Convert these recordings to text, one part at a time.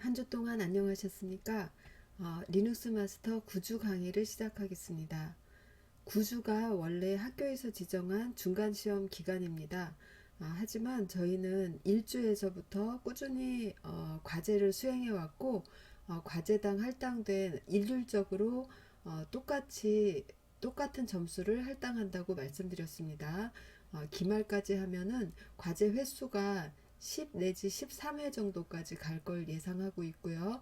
한 주 동안 안녕하셨습니까? 리눅스 마스터 9주 강의를 시작하겠습니다. 9주가 원래 학교에서 지정한 중간시험 기간입니다. 하지만 저희는 1주에서부터 꾸준히 과제를 수행해 왔고 과제당 할당된 일률적으로 똑같은 점수를 할당한다고 말씀드렸습니다. 기말까지 하면은 과제 횟수가 10 내지 13회 정도까지 갈 걸 예상하고 있고요.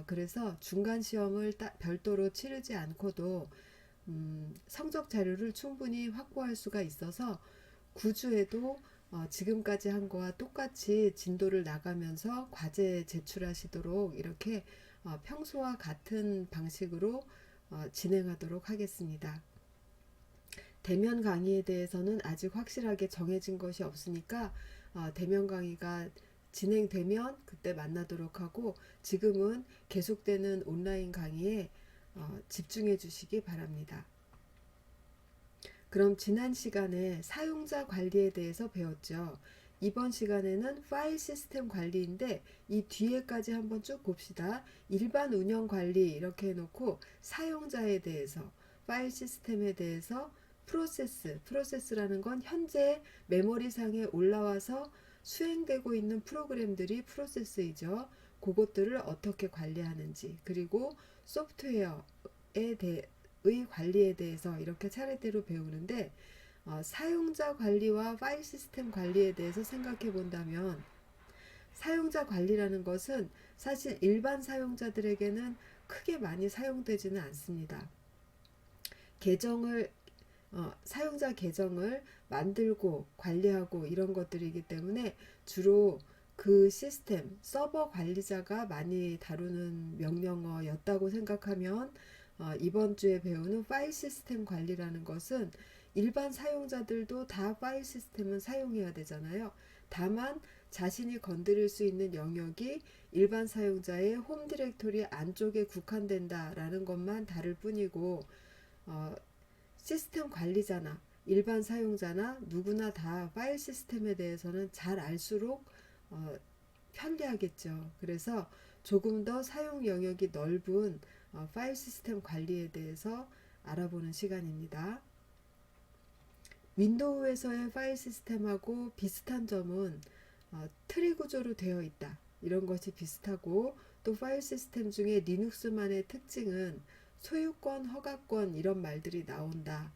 그래서 중간 시험을 별도로 치르지 않고도 성적 자료를 충분히 확보할 수가 있어서 9주에도 지금까지 한 거와 똑같이 진도를 나가면서 과제 제출하시도록 이렇게 평소와 같은 방식으로 진행하도록 하겠습니다. 대면 강의에 대해서는 아직 확실하게 정해진 것이 없으니까 대면 강의가 진행되면 그때 만나도록 하고, 지금은 계속되는 온라인 강의에 집중해 주시기 바랍니다. 그럼 지난 시간에 사용자 관리에 대해서 배웠죠. 이번 시간에는 파일 시스템 관리인데 이 뒤에까지 한번 쭉 봅시다. 일반 운영 관리 이렇게 해놓고 사용자에 대해서, 파일 시스템에 대해서 프로세스라는 건 현재 메모리상에 올라와서 수행되고 있는 프로그램들이 프로세스이죠. 그것들을 어떻게 관리하는지, 그리고 소프트웨어에 대의 관리에 대해서 이렇게 차례대로 배우는데, 사용자 관리와 파일 시스템 관리에 대해서 생각해 본다면, 사용자 관리라는 것은 사실 일반 사용자들에게는 크게 많이 사용되지는 않습니다. 사용자 계정을 만들고 관리하고 이런 것들이기 때문에 주로 그 시스템, 서버 관리자가 많이 다루는 명령어였다고 생각하면, 이번 주에 배우는 파일 시스템 관리라는 것은 일반 사용자들도 다 파일 시스템은 사용해야 되잖아요. 다만 자신이 건드릴 수 있는 영역이 일반 사용자의 홈 디렉토리 안쪽에 국한된다라는 것만 다를 뿐이고, 시스템 관리자나 일반 사용자나 누구나 다 파일 시스템에 대해서는 잘 알수록 편리하겠죠. 그래서 조금 더 사용 영역이 넓은 파일 시스템 관리에 대해서 알아보는 시간입니다. 윈도우에서의 파일 시스템하고 비슷한 점은 트리 구조로 되어 있다, 이런 것이 비슷하고, 또 파일 시스템 중에 리눅스만의 특징은 소유권, 허가권 이런 말들이 나온다.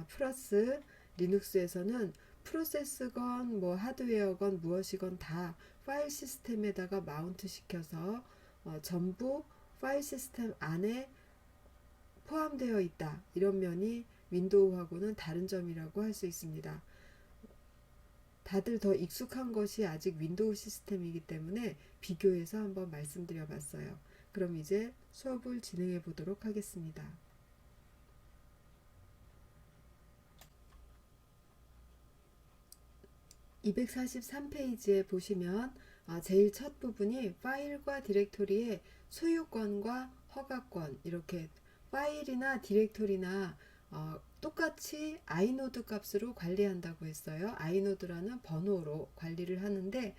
플러스 리눅스에서는 프로세스건 뭐 하드웨어건 무엇이건 다 파일 시스템에다가 마운트 시켜서 전부 파일 시스템 안에 포함되어 있다, 이런 면이 윈도우하고는 다른 점이라고 할 수 있습니다. 다들 더 익숙한 것이 아직 윈도우 시스템이기 때문에 비교해서 한번 말씀드려 봤어요. 그럼 이제 수업을 진행해 보도록 하겠습니다. 243페이지에 보시면 제일 첫 부분이 파일과 디렉토리의 소유권과 허가권, 이렇게 파일이나 디렉토리나 똑같이 아이노드 값으로 관리한다고 했어요. 아이노드라는 번호로 관리를 하는데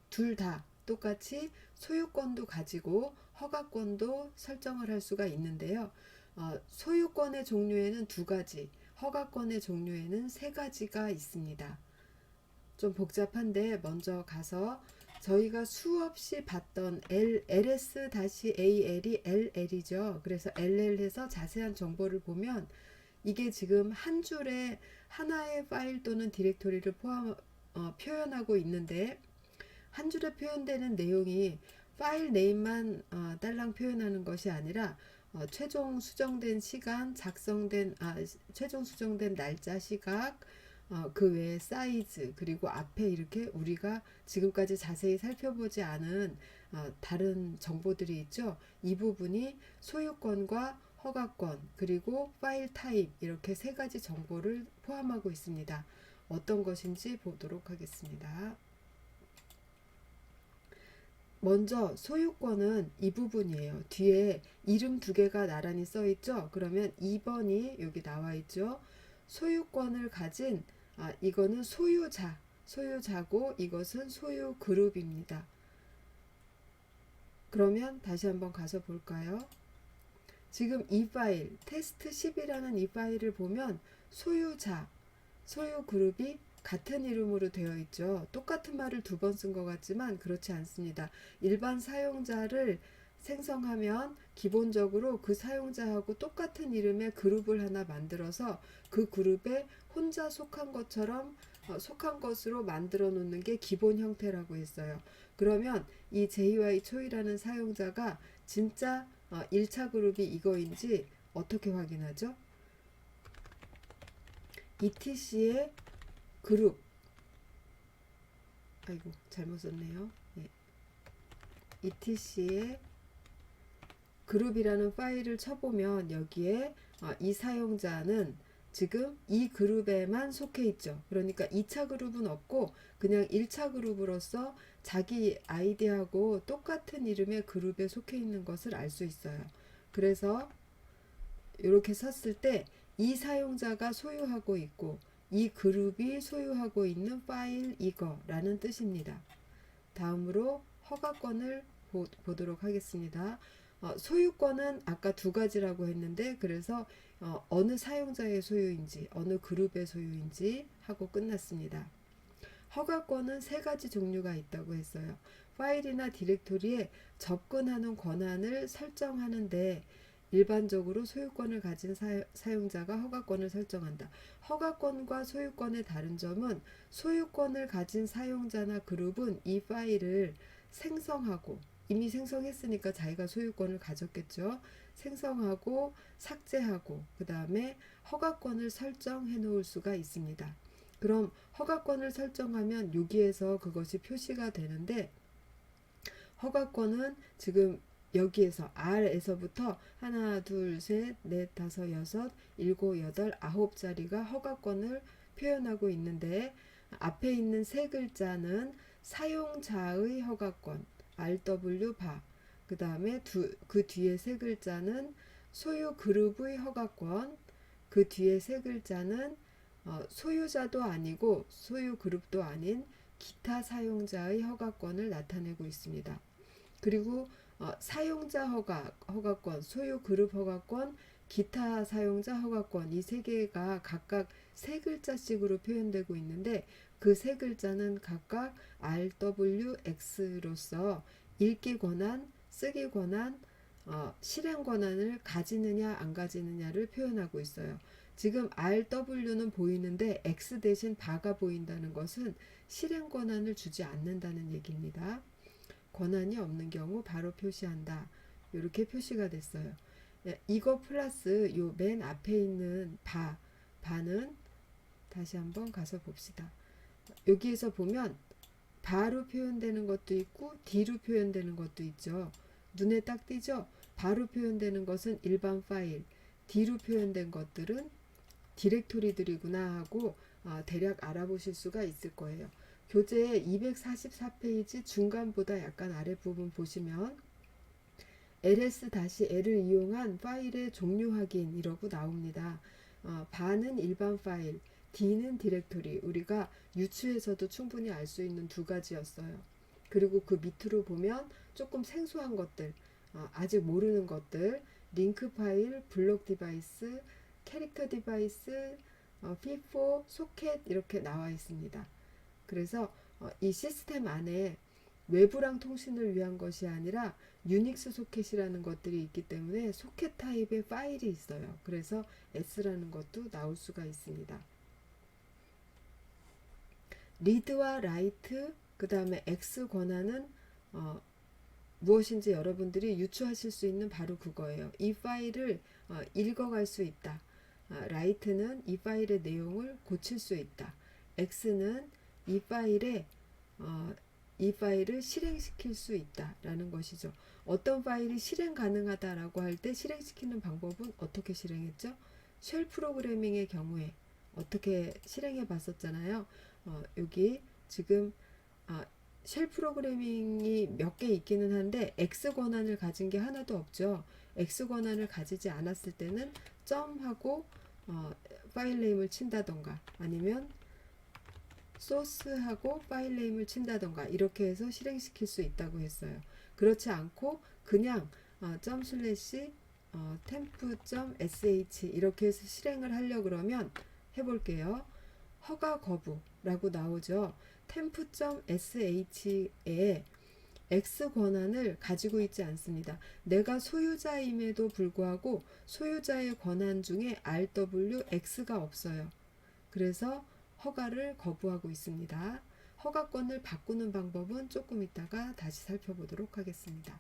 둘 다 똑같이 소유권도 가지고 허가권도 설정을 할 수가 있는데요. 소유권의 종류에는 두 가지, 허가권의 종류에는 세 가지가 있습니다. 좀 복잡한데 먼저 가서 저희가 수없이 봤던 ls-al이 ll이죠. 그래서 ll에서 자세한 정보를 보면 이게 지금 한 줄에 하나의 파일 또는 디렉토리를 표현하고 있는데, 한 줄에 표현되는 내용이 파일 네임만 딸랑 표현하는 것이 아니라 최종 수정된 시간, 최종 수정된 날짜, 시각, 그 외에 사이즈, 그리고 앞에 이렇게 우리가 지금까지 자세히 살펴보지 않은 다른 정보들이 있죠. 이 부분이 소유권과 허가권, 그리고 파일 타입, 이렇게 세 가지 정보를 포함하고 있습니다. 어떤 것인지 보도록 하겠습니다. 먼저 소유권은 이 부분이에요. 뒤에 이름 두 개가 나란히 써 있죠. 그러면 2번이 여기 나와 있죠. 소유권을 가진 이거는 소유자고 이것은 소유 그룹입니다. 그러면 다시 한번 가서 볼까요? 지금 이 파일, 테스트 10이라는 이 파일을 보면 소유자, 소유 그룹이 같은 이름으로 되어 있죠. 똑같은 말을 두 번 쓴 것 같지만 그렇지 않습니다. 일반 사용자를 생성하면 기본적으로 그 사용자하고 똑같은 이름의 그룹을 하나 만들어서 그 그룹에 혼자 속한 것처럼 속한 것으로 만들어 놓는 게 기본 형태라고 했어요. 그러면 이 JY 초이라는 사용자가 진짜 1차 그룹이 이거인지 어떻게 확인하죠? ETC의 그룹, 아이고 잘못 썼네요. 네. ETC의 그룹이라는 파일을 쳐보면 여기에 이 사용자는 지금 이 그룹에만 속해 있죠. 그러니까 2차 그룹은 없고 그냥 1차 그룹으로서 자기 아이디하고 똑같은 이름의 그룹에 속해 있는 것을 알 수 있어요. 그래서 이렇게 썼을 때 이 사용자가 소유하고 있고 이 그룹이 소유하고 있는 파일 이거라는 뜻입니다. 다음으로 허가권을 보도록 하겠습니다. 소유권은 아까 두 가지라고 했는데 그래서 어느 사용자의 소유인지 어느 그룹의 소유인지 하고 끝났습니다. 허가권은 세 가지 종류가 있다고 했어요. 파일이나 디렉토리에 접근하는 권한을 설정하는데 일반적으로 소유권을 가진 사용자가 허가권을 설정한다. 허가권과 소유권의 다른 점은 소유권을 가진 사용자나 그룹은 이 파일을 생성하고 이미 생성했으니까 자기가 소유권을 가졌겠죠. 생성하고 삭제하고 그 다음에 허가권을 설정해 놓을 수가 있습니다. 그럼 허가권을 설정하면 여기에서 그것이 표시가 되는데 허가권은 지금 여기에서 R에서부터 하나, 둘, 셋, 넷, 다섯, 여섯, 일곱, 여덟, 아홉 자리가 허가권을 표현하고 있는데 앞에 있는 세 글자는 사용자의 허가권, RW 바. 그 다음에 그 뒤에 세 글자는 소유 그룹의 허가권, 그 뒤에 세 글자는 소유자도 아니고 소유 그룹도 아닌 기타 사용자의 허가권을 나타내고 있습니다. 그리고 사용자 허가권, 소유 그룹 허가권, 기타 사용자 허가권 이 세 개가 각각 세 글자씩으로 표현되고 있는데 그 세 글자는 각각 RWX로서 읽기 권한, 쓰기 권한, 실행 권한을 가지느냐 안 가지느냐를 표현하고 있어요. 지금 RW는 보이는데 X 대신 바가 보인다는 것은 실행 권한을 주지 않는다는 얘기입니다. 권한이 없는 경우 바로 표시한다. 이렇게 표시가 됐어요. 이거 플러스 요 맨 앞에 있는 바는 다시 한번 가서 봅시다. 여기에서 보면 바로 표현되는 것도 있고 D로 표현되는 것도 있죠. 눈에 딱 띄죠? 바로 표현되는 것은 일반 파일, D로 표현된 것들은 디렉토리들이구나 하고 대략 알아보실 수가 있을 거예요. 교재 244페이지 중간보다 약간 아랫부분 보시면 ls-l을 이용한 파일의 종류 확인 이라고 나옵니다. 바는 일반 파일, D는 디렉토리. 우리가 유추에서도 충분히 알 수 있는 두 가지였어요. 그리고 그 밑으로 보면 조금 생소한 것들, 아직 모르는 것들, 링크 파일, 블록 디바이스, 캐릭터 디바이스, FIFO, 소켓 이렇게 나와 있습니다. 그래서 이 시스템 안에 외부랑 통신을 위한 것이 아니라 유닉스 소켓이라는 것들이 있기 때문에 소켓 타입의 파일이 있어요. 그래서 S라는 것도 나올 수가 있습니다. 리드와 라이트 그 다음에 X 권한은 무엇인지 여러분들이 유추하실 수 있는 바로 그거예요. 이 파일을 읽어갈 수 있다. 라이트는 이 파일의 내용을 고칠 수 있다. X는 이 파일을 실행시킬 수 있다라는 것이죠. 어떤 파일이 실행 가능하다라고 할 때 실행시키는 방법은 어떻게 실행했죠? 쉘 프로그래밍의 경우에 어떻게 실행해 봤었잖아요. 여기 지금 쉘 프로그래밍이 몇 개 있기는 한데 X 권한을 가진 게 하나도 없죠. X 권한을 가지지 않았을 때는 점하고 파일 네임을 친다던가 아니면 소스하고 파일 네임을 친다던가 이렇게 해서 실행시킬 수 있다고 했어요. 그렇지 않고 그냥 점 슬래시 temp.sh 이렇게 해서 실행을 하려고 그러면 해볼게요. 허가 거부라고 나오죠. temp.sh에 X 권한을 가지고 있지 않습니다. 내가 소유자임에도 불구하고 소유자의 권한 중에 RWX가 없어요. 그래서 허가를 거부하고 있습니다. 허가권을 바꾸는 방법은 조금 이따가 다시 살펴보도록 하겠습니다.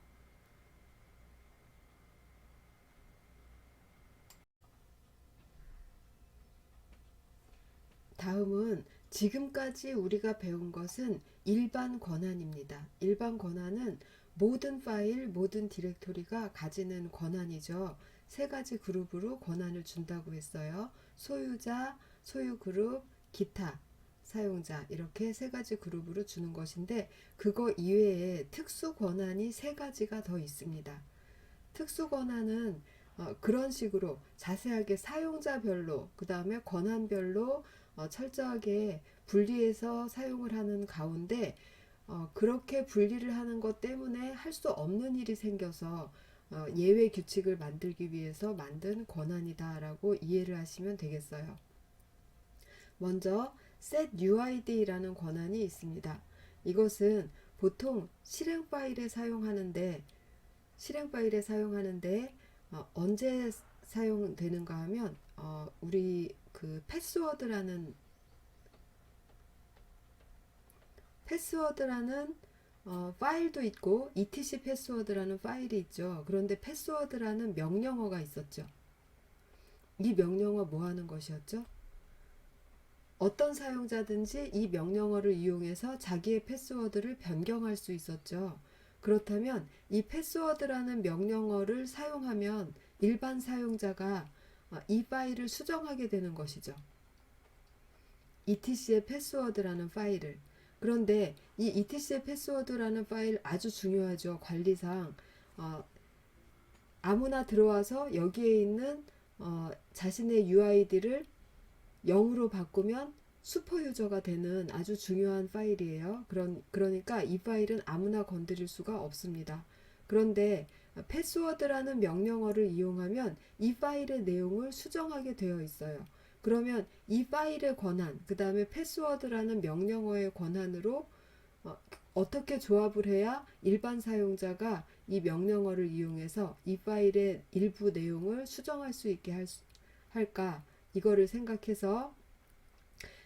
다음은 지금까지 우리가 배운 것은 일반 권한입니다. 일반 권한은 모든 파일, 모든 디렉토리가 가지는 권한이죠. 세 가지 그룹으로 권한을 준다고 했어요. 소유자, 소유그룹, 기타, 사용자 이렇게 세 가지 그룹으로 주는 것인데 그거 이외에 특수 권한이 세 가지가 더 있습니다. 특수 권한은 그런 식으로 자세하게 사용자별로 그 다음에 권한별로 철저하게 분리해서 사용을 하는 가운데 그렇게 분리를 하는 것 때문에 할 수 없는 일이 생겨서 예외 규칙을 만들기 위해서 만든 권한이다라고 이해를 하시면 되겠어요. 먼저 set UID라는 권한이 있습니다. 이것은 보통 실행 파일에 사용하는데 언제 사용되는가 하면 우리 그 패스워드라는 파일도 있고 etc 패스워드라는 파일이 있죠. 그런데 패스워드라는 명령어가 있었죠. 이 명령어 뭐 하는 것이었죠? 어떤 사용자든지 이 명령어를 이용해서 자기의 패스워드를 변경할 수 있었죠. 그렇다면 이 패스워드라는 명령어를 사용하면 일반 사용자가 이 파일을 수정하게 되는 것이죠. etc의 패스워드라는 파일을. 그런데 이 etc의 패스워드라는 파일 아주 중요하죠. 관리상 아무나 들어와서 여기에 있는 자신의 UID를 0으로 바꾸면 슈퍼 유저가 되는 아주 중요한 파일이에요. 그러니까 이 파일은 아무나 건드릴 수가 없습니다. 그런데 패스워드라는 명령어를 이용하면 이 파일의 내용을 수정하게 되어 있어요. 그러면 이 파일의 권한, 그 다음에 패스워드라는 명령어의 권한으로 어떻게 조합을 해야 일반 사용자가 이 명령어를 이용해서 이 파일의 일부 내용을 수정할 수 있게 할까? 이거를 생각해서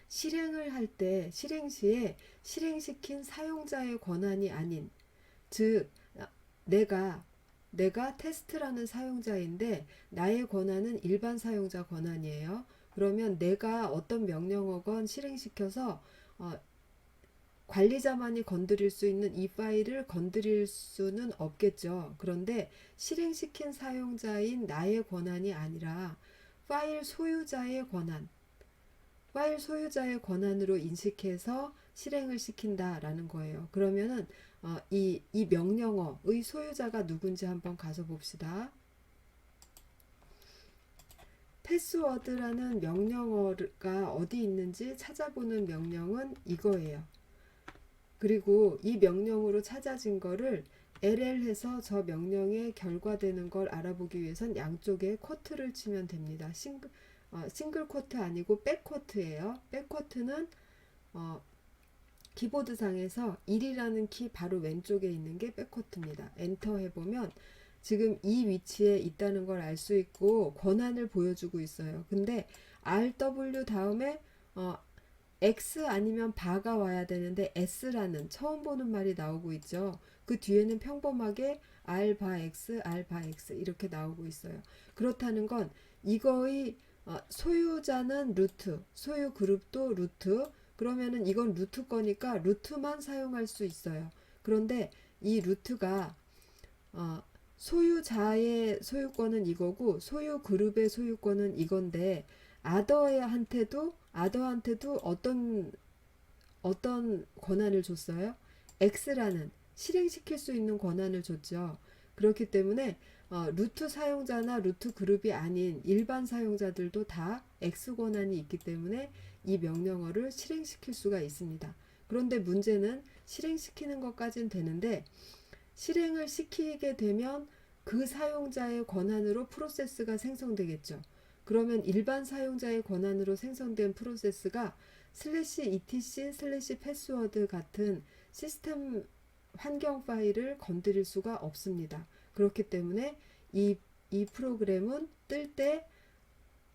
실행을 할 때 실행 시에 실행시킨 사용자의 권한이 아닌 즉 내가 테스트라는 사용자인데 나의 권한은 일반 사용자 권한이에요. 그러면 내가 어떤 명령어건 실행시켜서 관리자만이 건드릴 수 있는 이 파일을 건드릴 수는 없겠죠. 그런데 실행시킨 사용자인 나의 권한이 아니라 파일 소유자의 권한으로 인식해서 실행을 시킨다라는 거예요. 그러면은 이 명령어의 소유자가 누군지 한번 가서 봅시다. 패스워드라는 명령어가 어디 있는지 찾아보는 명령은 이거예요. 그리고 이 명령으로 찾아진 거를 LL 해서 저 명령에 결과되는 걸 알아보기 위해선 양쪽에 쿼트를 치면 됩니다. 싱글 쿼트 아니고 백 쿼트예요. 백 쿼트는 키보드 상에서 1이라는 키 바로 왼쪽에 있는 게 백 쿼트입니다. 엔터 해보면 지금 이 위치에 있다는 걸 알 수 있고 권한을 보여주고 있어요. 근데 RW 다음에 X 아니면 바가 와야 되는데 S라는 처음 보는 말이 나오고 있죠. 그 뒤에는 평범하게 R 바 X, R 바 X 이렇게 나오고 있어요. 그렇다는 건 이거의 소유자는 루트, 소유 그룹도 루트. 그러면은 이건 루트 거니까 루트만 사용할 수 있어요. 그런데 이 루트가 소유자의 소유권은 이거고 소유 그룹의 소유권은 이건데 아더한테도 어떤 권한을 줬어요? X라는 실행시킬 수 있는 권한을 줬죠. 그렇기 때문에 루트 사용자나 루트 그룹이 아닌 일반 사용자들도 다 X 권한이 있기 때문에 이 명령어를 실행시킬 수가 있습니다. 그런데 문제는 실행시키는 것까지는 되는데 실행을 시키게 되면 그 사용자의 권한으로 프로세스가 생성되겠죠. 그러면 일반 사용자의 권한으로 생성된 프로세스가 /etc/password 같은 시스템 환경 파일을 건드릴 수가 없습니다. 그렇기 때문에 이 프로그램은 뜰 때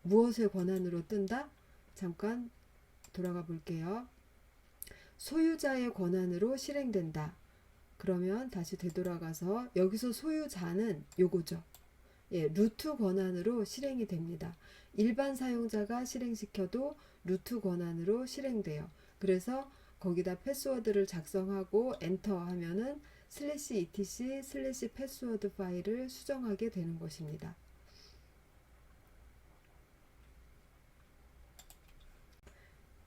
무엇의 권한으로 뜬다? 잠깐 돌아가 볼게요. 소유자의 권한으로 실행된다. 그러면 다시 되돌아가서 여기서 소유자는 요거죠. 예, 루트 권한으로 실행이 됩니다. 일반 사용자가 실행시켜도 루트 권한으로 실행돼요. 그래서 거기다 패스워드를 작성하고 엔터 하면은 /etc/password 파일을 수정하게 되는 것입니다.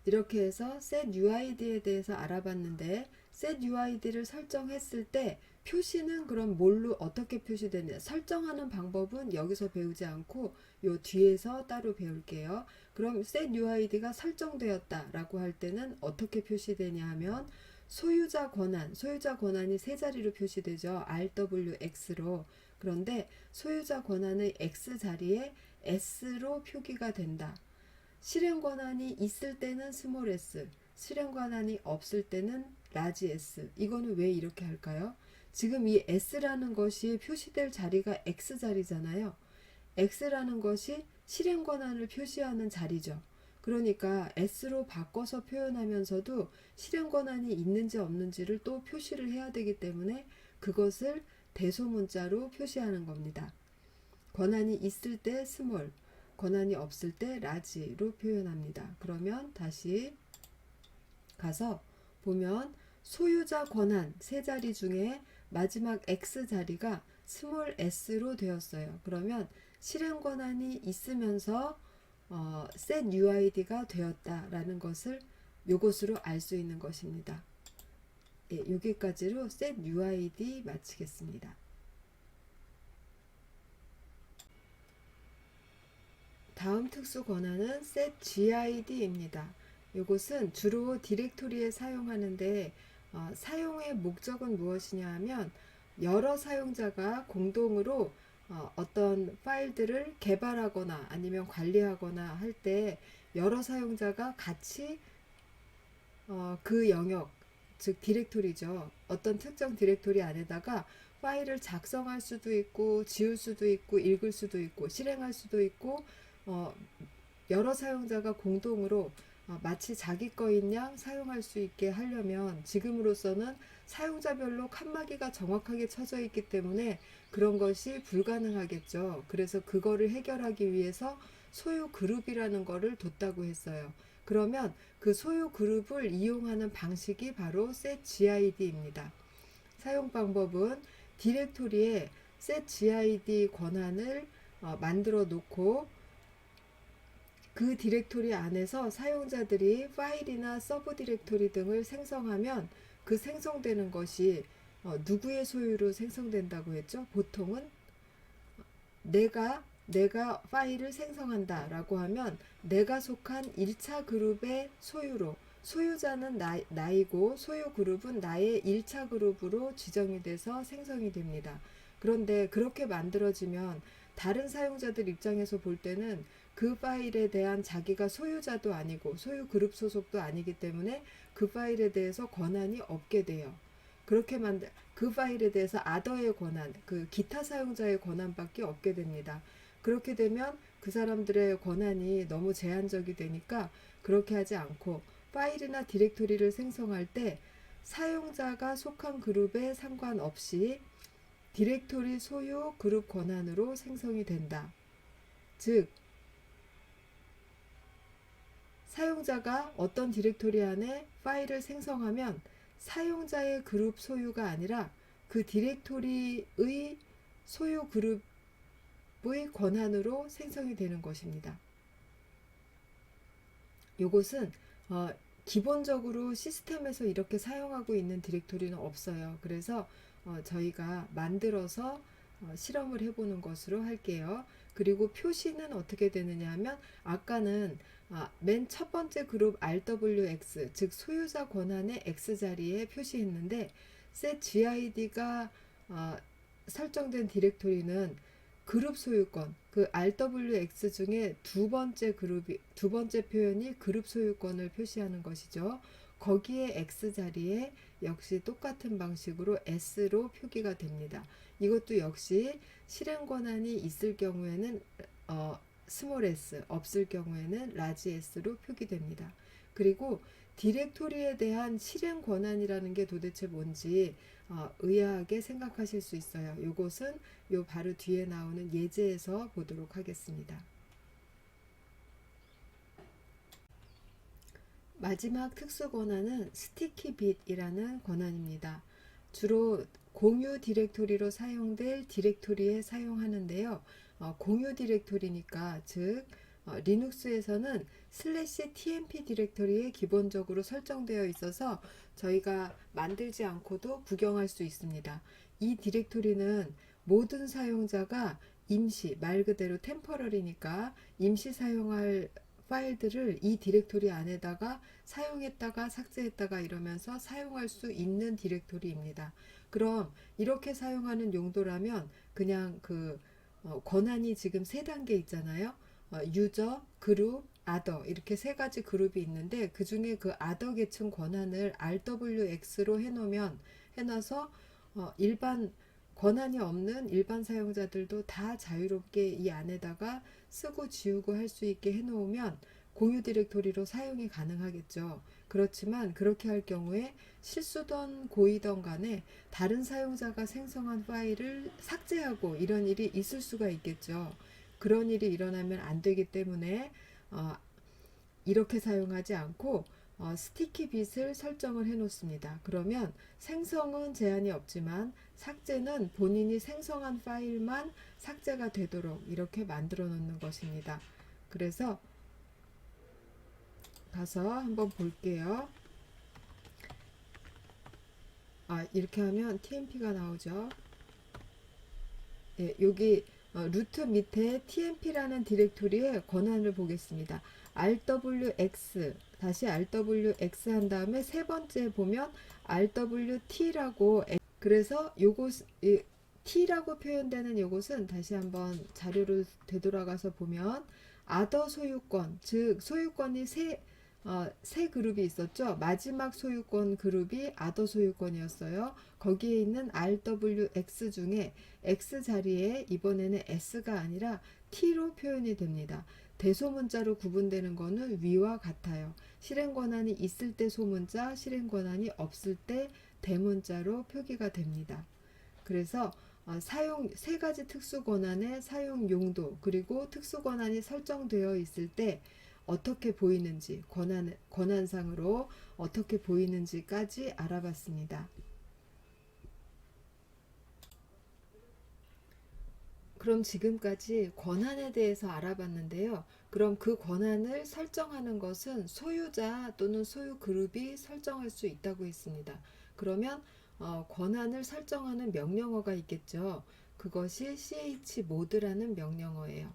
이렇게 해서 setUID에 대해서 알아봤는데 setUID를 설정했을 때 표시는 그럼 뭘로 어떻게 표시되냐, 설정하는 방법은 여기서 배우지 않고 요 뒤에서 따로 배울게요. 그럼 setUID가 설정되었다 라고 할 때는 어떻게 표시되냐 하면 소유자 권한이 세 자리로 표시되죠. RWX로. 그런데 소유자 권한의 X 자리에 S로 표기가 된다. 실행 권한이 있을 때는 스몰 s, 실행 권한이 없을 때는 라지 s. 이거는 왜 이렇게 할까요? 지금 이 s라는 것이 표시될 자리가 x 자리잖아요. x라는 것이 실행 권한을 표시하는 자리죠. 그러니까 s로 바꿔서 표현하면서도 실행 권한이 있는지 없는지를 또 표시를 해야 되기 때문에 그것을 대소문자로 표시하는 겁니다. 권한이 있을 때 스몰, 권한이 없을 때 라지로 표현합니다. 그러면 다시 가서 보면 소유자 권한 세 자리 중에 마지막 X 자리가 스몰 s로 되었어요. 그러면 실행 권한이 있으면서 setUID가 되었다라는 것을 요것으로 알 수 있는 것입니다. 예, 여기까지로 setUID 마치겠습니다. 다음 특수 권한은 setGID입니다. 이것은 주로 디렉토리에 사용하는데 사용의 목적은 무엇이냐 하면 여러 사용자가 공동으로 어떤 파일들을 개발하거나 아니면 관리하거나 할 때 여러 사용자가 같이 그 영역, 즉 디렉토리죠. 어떤 특정 디렉토리 안에다가 파일을 작성할 수도 있고 지울 수도 있고 읽을 수도 있고 실행할 수도 있고 여러 사용자가 공동으로 마치 자기 거인 양 사용할 수 있게 하려면 지금으로서는 사용자별로 칸막이가 정확하게 쳐져 있기 때문에 그런 것이 불가능하겠죠. 그래서 그거를 해결하기 위해서 소유 그룹이라는 거를 뒀다고 했어요. 그러면 그 소유 그룹을 이용하는 방식이 바로 setGID입니다. 사용 방법은 디렉토리에 setGID 권한을 만들어 놓고 그 디렉토리 안에서 사용자들이 파일이나 서브 디렉토리 등을 생성하면 그 생성되는 것이 누구의 소유로 생성된다고 했죠? 보통은 내가 파일을 생성한다 라고 하면 내가 속한 1차 그룹의 소유로, 소유자는 나이고 소유 그룹은 나의 1차 그룹으로 지정이 돼서 생성이 됩니다. 그런데 그렇게 만들어지면 다른 사용자들 입장에서 볼 때는 그 파일에 대한 자기가 소유자도 아니고 소유 그룹 소속도 아니기 때문에 그 파일에 대해서 권한이 없게 돼요. 그렇게 그 파일에 대해서 아더의 권한, 그 기타 사용자의 권한밖에 없게 됩니다. 그렇게 되면 그 사람들의 권한이 너무 제한적이 되니까 그렇게 하지 않고 파일이나 디렉토리를 생성할 때 사용자가 속한 그룹에 상관없이 디렉토리 소유 그룹 권한으로 생성이 된다. 즉 사용자가 어떤 디렉토리 안에 파일을 생성하면 사용자의 그룹 소유가 아니라 그 디렉토리의 소유 그룹의 권한으로 생성이 되는 것입니다. 이것은 기본적으로 시스템에서 이렇게 사용하고 있는 디렉토리는 없어요. 그래서 저희가 만들어서 실험을 해보는 것으로 할게요. 그리고 표시는 어떻게 되느냐 하면 아까는 맨 첫 번째 그룹 RWX, 즉 소유자 권한의 X 자리에 표시했는데 set GID가 설정된 디렉토리는 그룹 소유권, 그 RWX 중에 두 번째 표현이 그룹 소유권을 표시하는 것이죠. 거기에 X 자리에 역시 똑같은 방식으로 S로 표기가 됩니다. 이것도 역시 실행 권한이 있을 경우에는 스몰 s, 없을 경우에는 라지 s로 표기됩니다. 그리고 디렉토리에 대한 실행 권한이라는 게 도대체 뭔지 의아하게 생각하실 수 있어요. 이것은 요 바로 뒤에 나오는 예제에서 보도록 하겠습니다. 마지막 특수 권한은 스티키 bit이라는 권한입니다. 주로 공유 디렉토리로 사용될 디렉토리에 사용하는데요. 공유 디렉토리니까 즉 리눅스에서는 /tmp 디렉토리에 기본적으로 설정되어 있어서 저희가 만들지 않고도 구경할 수 있습니다. 이 디렉토리는 모든 사용자가 임시, 말 그대로 템퍼러리니까 임시 사용할 파일들을 이 디렉토리 안에다가 사용했다가 삭제했다가 이러면서 사용할 수 있는 디렉토리입니다. 그럼 이렇게 사용하는 용도라면 그냥 권한이 지금 세 단계 있잖아요. 유저, 그룹, 아더 이렇게 세 가지 그룹이 있는데 그 중에 그 아더 계층 권한을 RWX로 해놔서 일반 권한이 없는 일반 사용자들도 다 자유롭게 이 안에다가 쓰고 지우고 할 수 있게 해놓으면 공유 디렉토리로 사용이 가능하겠죠. 그렇지만 그렇게 할 경우에 실수든 고의든 간에 다른 사용자가 생성한 파일을 삭제하고 이런 일이 있을 수가 있겠죠. 그런 일이 일어나면 안 되기 때문에 이렇게 사용하지 않고 스티키 bit을 설정을 해 놓습니다. 그러면 생성은 제한이 없지만 삭제는 본인이 생성한 파일만 삭제가 되도록 이렇게 만들어 놓는 것입니다. 그래서 가서 한번 볼게요. 이렇게 하면 tmp가 나오죠. 예, 여기 루트 밑에 tmp라는 디렉토리의 권한을 보겠습니다. rwx 다시 rwx 한 다음에 세 번째 보면 rwt라고 그래서 요것 t라고 표현되는 요것은 다시 한번 자료를 되돌아가서 보면 아더 소유권 즉 소유권이 세 그룹이 있었죠. 마지막 소유권 그룹이 아더 소유권이었어요. 거기에 있는 RWX 중에 X 자리에 이번에는 S가 아니라 T로 표현이 됩니다. 대소문자로 구분되는 것은 위와 같아요. 실행 권한이 있을 때 소문자, 실행 권한이 없을 때 대문자로 표기가 됩니다. 그래서 세 가지 특수 권한의 사용 용도 그리고 특수 권한이 설정되어 있을 때 어떻게 보이는지 권한상으로 어떻게 보이는지까지 알아봤습니다. 그럼 지금까지 권한에 대해서 알아봤는데요. 그럼 그 권한을 설정하는 것은 소유자 또는 소유 그룹이 설정할 수 있다고 했습니다. 그러면 권한을 설정하는 명령어가 있겠죠. 그것이 chmod라는 명령어예요.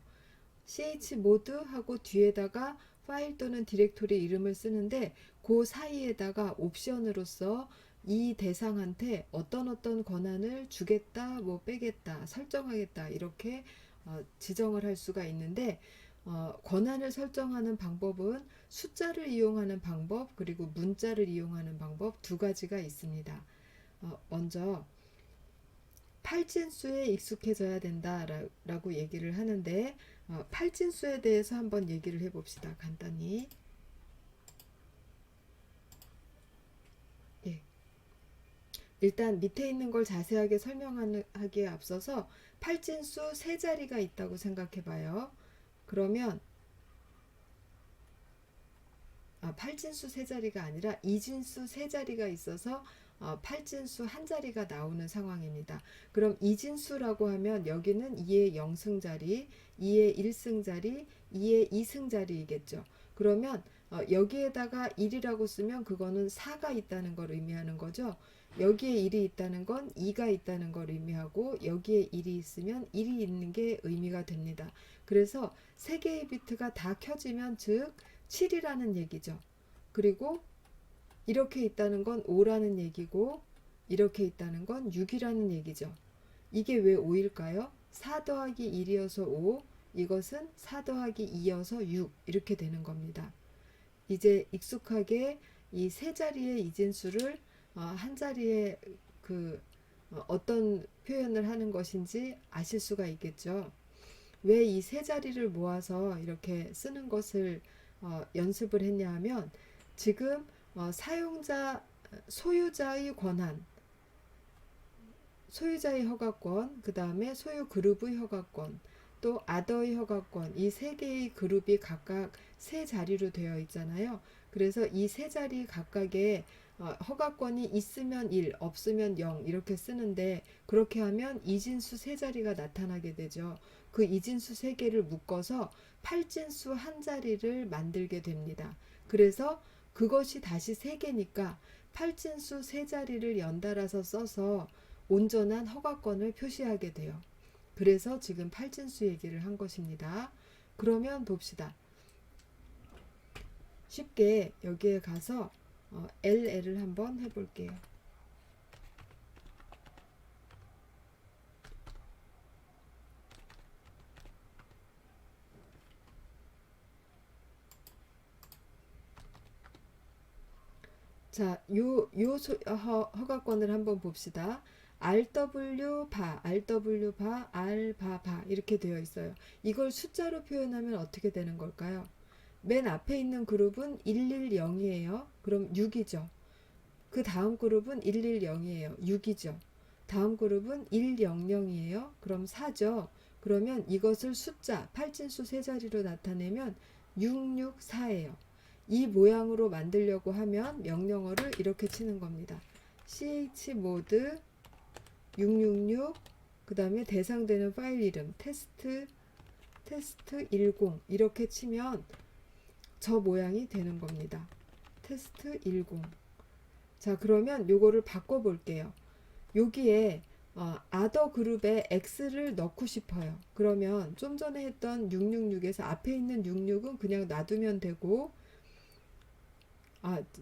chmod 하고 뒤에다가 파일 또는 디렉토리 이름을 쓰는데 그 사이에다가 옵션으로서 이 대상한테 어떤 권한을 주겠다, 뭐 빼겠다, 설정하겠다 이렇게 지정을 할 수가 있는데 권한을 설정하는 방법은 숫자를 이용하는 방법 그리고 문자를 이용하는 방법 두 가지가 있습니다. 먼저 팔진수에 익숙해져야 된다라고 얘기를 하는데 팔진수에 대해서 한번 얘기를 해봅시다. 간단히. 예. 일단 밑에 있는 걸 자세하게 설명하기에 앞서서 팔진수 세 자리가 있다고 생각해 봐요. 그러면 팔진수 세 자리가 아니라 이진수 세 자리가 있어서 팔진수 한 자리가 나오는 상황입니다. 그럼 이진수라고 하면 여기는 2의 0승 자리, 2의 1승 자리, 2의 2승 자리이겠죠. 그러면 여기에다가 1이라고 쓰면 그거는 4가 있다는 걸 의미하는 거죠. 여기에 1이 있다는 건 2가 있다는 걸 의미하고 여기에 1이 있으면 1이 있는 게 의미가 됩니다. 그래서 세 개의 비트가 다 켜지면 즉 7이라는 얘기죠. 그리고 이렇게 있다는 건 5라는 얘기고 이렇게 있다는 건 6이라는 얘기죠. 이게 왜 5일까요? 4 더하기 1이어서 5, 이것은 4 더하기 2여서 6 이렇게 되는 겁니다. 이제 익숙하게 이 세 자리의 이진수를 한 자리에 어떤 표현을 하는 것인지 아실 수가 있겠죠. 왜 이 세 자리를 모아서 이렇게 쓰는 것을 연습을 했냐 하면 지금 소유자의 권한, 소유자의 허가권, 그 다음에 소유 그룹의 허가권, 또 아더의 허가권, 이 세 개의 그룹이 각각 세 자리로 되어 있잖아요. 그래서 이 세 자리 각각의 허가권이 있으면 1, 없으면 0 이렇게 쓰는데, 그렇게 하면 이진수 세 자리가 나타나게 되죠. 그 이진수 세 개를 묶어서 팔진수 한 자리를 만들게 됩니다. 그래서 그것이 다시 세 개니까 팔진수 세 자리를 연달아서 써서 온전한 허가권을 표시하게 돼요. 그래서 지금 팔진수 얘기를 한 것입니다. 그러면 봅시다. 쉽게 여기에 가서 LL을 한번 해볼게요. 자, 허가권을 한번 봅시다. RW 바, RW 바, R 바 이렇게 되어 있어요. 이걸 숫자로 표현하면 어떻게 되는 걸까요? 맨 앞에 있는 그룹은 110이에요. 그럼 6이죠. 그 다음 그룹은 110이에요. 6이죠. 다음 그룹은 100이에요. 그럼 4죠. 그러면 이것을 숫자, 팔진수 세 자리로 나타내면 664예요. 이 모양으로 만들려고 하면 명령어를 이렇게 치는 겁니다. chmod 666, 그 다음에 대상되는 파일 이름 테스트 10 이렇게 치면 저 모양이 되는 겁니다. 테스트 10. 자, 그러면 요거를 바꿔 볼게요. 여기에 아더 그룹에 X를 넣고 싶어요. 그러면 좀 전에 했던 666에서 앞에 있는 66은 그냥 놔두면 되고,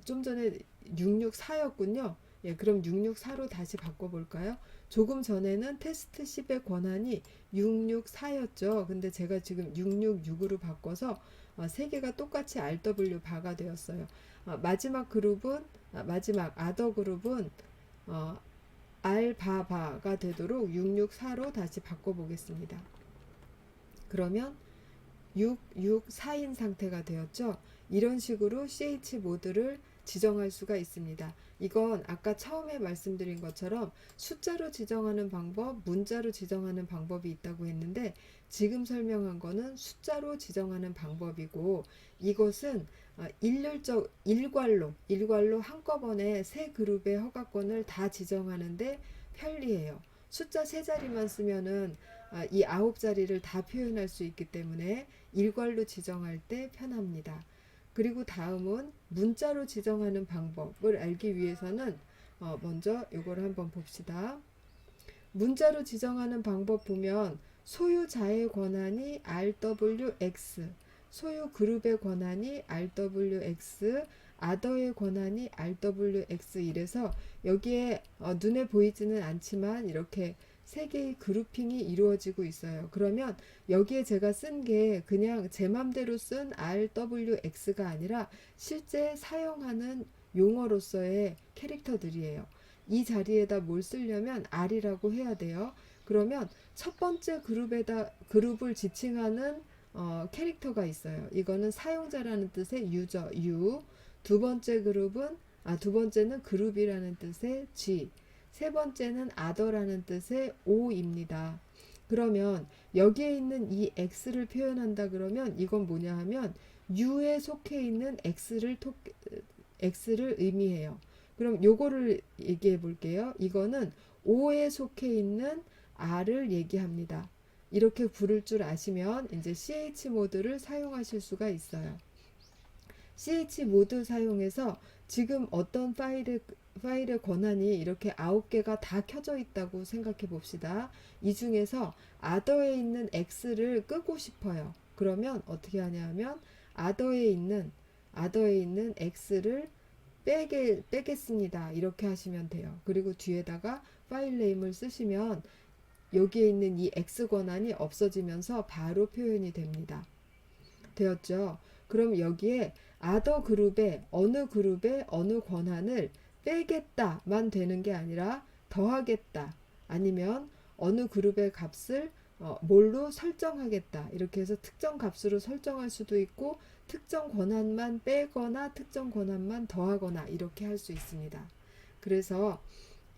좀 전에 664였군요. 예, 그럼 664로 다시 바꿔볼까요? 조금 전에는 테스트 10의 권한이 664였죠. 근데 제가 지금 666으로 바꿔서 세 개가 똑같이 RW 바가 되었어요. 마지막 아더 그룹은 R 바가 되도록 664로 다시 바꿔보겠습니다. 그러면 664인 상태가 되었죠. 이런 식으로 CH 모드를 지정할 수가 있습니다. 이건 아까 처음에 말씀드린 것처럼 숫자로 지정하는 방법, 문자로 지정하는 방법이 있다고 했는데, 지금 설명한 거는 숫자로 지정하는 방법이고, 이것은 일괄로 한꺼번에 세 그룹의 허가권을 다 지정하는데 편리해요. 숫자 세 자리만 쓰면은 이 9자리를 다 표현할 수 있기 때문에 일괄로 지정할 때 편합니다. 그리고 다음은 문자로 지정하는 방법을 알기 위해서는 먼저 이걸 한번 봅시다. 문자로 지정하는 방법 보면 소유자의 권한이 RWX, 소유 그룹의 권한이 RWX, 아더의 권한이 RWX 이래서 여기에 눈에 보이지는 않지만 이렇게 세 개의 그룹핑이 이루어지고 있어요. 그러면 여기에 제가 쓴 게 그냥 제 맘대로 쓴 RWX가 아니라 실제 사용하는 용어로서의 캐릭터들이에요. 이 자리에다 뭘 쓰려면 R이라고 해야 돼요. 그러면 첫 번째 그룹을 지칭하는 캐릭터가 있어요. 이거는 사용자라는 뜻의 유저 U. 두 번째는 그룹이라는 뜻의 G. 세 번째는 other라는 뜻의 O입니다. 그러면 여기에 있는 이 X를 표현한다 그러면 이건 뭐냐 하면 U에 속해 있는 X를 의미해요. 그럼 요거를 얘기해 볼게요. 이거는 O에 속해 있는 R을 얘기합니다. 이렇게 부를 줄 아시면 이제 CH 모드를 사용하실 수가 있어요. CH 모드 사용해서 지금 어떤 파일의 권한이 이렇게 9개가 다 켜져 있다고 생각해 봅시다. 이 중에서 other에 있는 X를 끄고 싶어요. 그러면 어떻게 하냐 하면 other에 있는 other에 있는 x를 빼겠습니다. 이렇게 하시면 돼요. 그리고 뒤에다가 파일 네임을 쓰시면 여기에 있는 이 x 권한이 없어지면서 바로 표현이 됩니다. 되었죠? 그럼 여기에 other 그룹의 어느 권한을 빼겠다만 되는 게 아니라 더하겠다, 아니면 어느 그룹의 값을 뭘로 설정하겠다, 이렇게 해서 특정 값으로 설정할 수도 있고 특정 권한만 빼거나 특정 권한만 더하거나 이렇게 할 수 있습니다. 그래서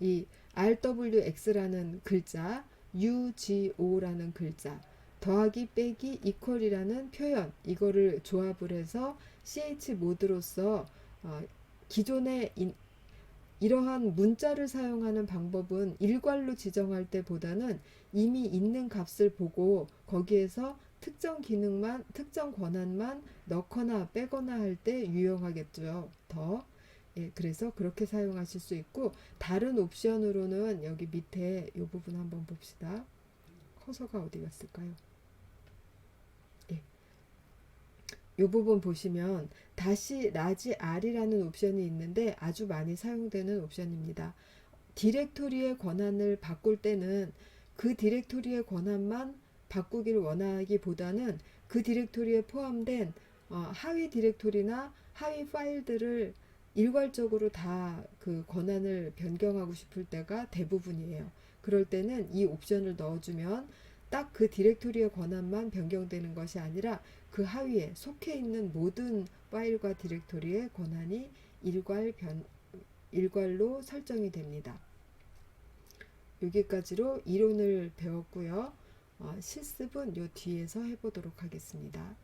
이 RWX라는 글자, UGO라는 글자, 더하기 빼기 이퀄이라는 표현, 이거를 조합을 해서 CH 모드로서 기존의 이러한 문자를 사용하는 방법은 일괄로 지정할 때보다는 이미 있는 값을 보고 거기에서 특정 기능만, 특정 권한만 넣거나 빼거나 할 때 유용하겠죠. 예, 그래서 그렇게 사용하실 수 있고, 다른 옵션으로는 여기 밑에 이 부분 한번 봅시다. 커서가 어디 갔을까요? 예, 이 부분 보시면 다시 라지 R이라는 옵션이 있는데 아주 많이 사용되는 옵션입니다. 디렉토리의 권한을 바꿀 때는 그 디렉토리의 권한만 바꾸기를 원하기보다는 그 디렉토리에 포함된 하위 디렉토리나 하위 파일들을 일괄적으로 다 그 권한을 변경하고 싶을 때가 대부분이에요. 그럴 때는 이 옵션을 넣어주면 딱 그 디렉토리의 권한만 변경되는 것이 아니라 그 하위에 속해 있는 모든 파일과 디렉토리의 권한이 일괄로 설정이 됩니다. 여기까지로 이론을 배웠고요. 실습은 요 뒤에서 해보도록 하겠습니다.